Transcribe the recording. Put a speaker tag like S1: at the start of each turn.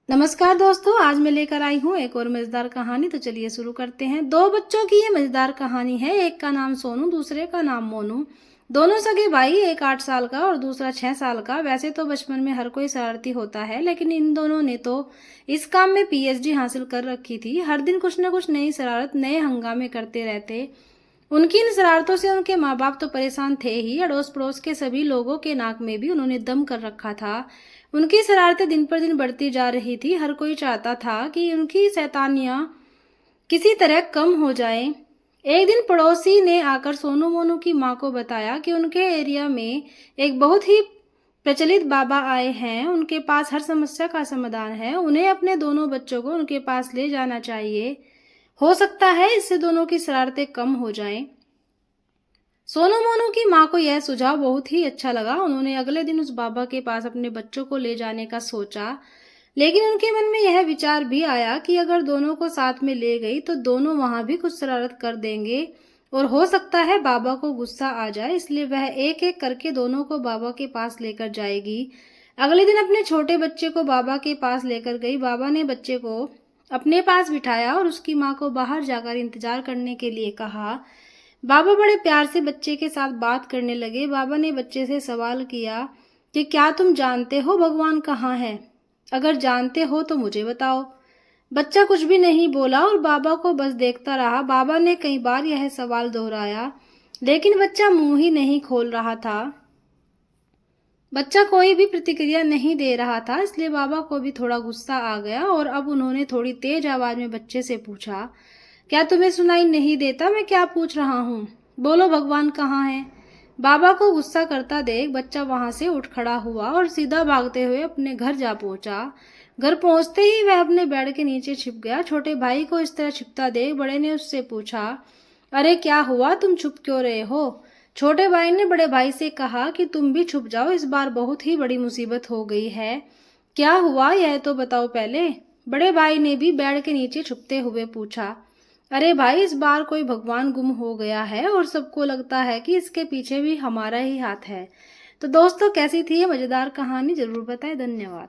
S1: नमस्कार दोस्तों, आज मैं लेकर आई हूँ एक और मज़ेदार कहानी। तो चलिए शुरू करते हैं। दो बच्चों की ये मज़ेदार कहानी है। एक का नाम सोनू, दूसरे का नाम मोनू। दोनों सगे भाई, एक 8 साल का और दूसरा 6 साल का। वैसे तो बचपन में हर कोई शरारती होता है, लेकिन इन दोनों ने तो इस काम में पीएचडी हासिल कर रखी थी। हर दिन कुछ न कुछ नई शरारत, नए हंगामे करते रहते। उनकी इन शरारतों से उनके माँ बाप तो परेशान थे ही, अड़ोस पड़ोस के सभी लोगों के नाक में भी उन्होंने दम कर रखा था। उनकी शरारतें दिन पर दिन बढ़ती जा रही थी। हर कोई चाहता था कि उनकी शैतानियां किसी तरह कम हो जाएं। एक दिन पड़ोसी ने आकर सोनू मोनू की माँ को बताया कि उनके एरिया में एक बहुत ही प्रचलित बाबा आए हैं। उनके पास हर समस्या का समाधान है। उन्हें अपने दोनों बच्चों को उनके पास ले जाना चाहिए। हो सकता है इससे दोनों की शरारतें कम हो जाएं। सोनू मोनू की माँ को यह सुझाव बहुत ही अच्छा लगा। उन्होंने अगले दिन उस बाबा के पास अपने बच्चों को ले जाने का सोचा, लेकिन उनके मन में यह विचार भी आया कि अगर दोनों को साथ में ले गई तो दोनों वहां भी कुछ शरारत कर देंगे और हो सकता है बाबा को गुस्सा आ जाए। इसलिए वह एक एक करके दोनों को बाबा के पास लेकर जाएगी। अगले दिन अपने छोटे बच्चे को बाबा के पास लेकर गई। बाबा ने बच्चे को अपने पास बिठाया और उसकी माँ को बाहर जाकर इंतजार करने के लिए कहा। बाबा बड़े प्यार से बच्चे के साथ बात करने लगे। बाबा ने बच्चे से सवाल किया कि क्या तुम जानते हो भगवान कहाँ है? अगर जानते हो तो मुझे बताओ। बच्चा कुछ भी नहीं बोला और बाबा को बस देखता रहा। बाबा ने कई बार यह सवाल दोहराया, लेकिन बच्चा मुंह ही नहीं खोल रहा था। बच्चा कोई भी प्रतिक्रिया नहीं दे रहा था, इसलिए बाबा को भी थोड़ा गुस्सा आ गया और अब उन्होंने थोड़ी तेज आवाज में बच्चे से पूछा, क्या तुम्हें सुनाई नहीं देता मैं क्या पूछ रहा हूँ? बोलो भगवान कहाँ है? बाबा को गुस्सा करता देख बच्चा वहां से उठ खड़ा हुआ और सीधा भागते हुए अपने घर जा पहुंचा। घर पहुंचते ही वह अपने बेड के नीचे छिप गया। छोटे भाई को इस तरह छिपता देख बड़े ने उससे पूछा, अरे क्या हुआ, तुम छुप क्यों रहे हो? छोटे भाई ने बड़े भाई से कहा कि तुम भी छुप जाओ, इस बार बहुत ही बड़ी मुसीबत हो गई है। क्या हुआ यह तो बताओ पहले। बड़े भाई ने भी बेड के नीचे छुपते हुए पूछा। अरे भाई, इस बार कोई भगवान गुम हो गया है और सबको लगता है कि इसके पीछे भी हमारा ही हाथ है। तो दोस्तों, कैसी थी ये मजेदार कहानी? जरूर बताएं। धन्यवाद।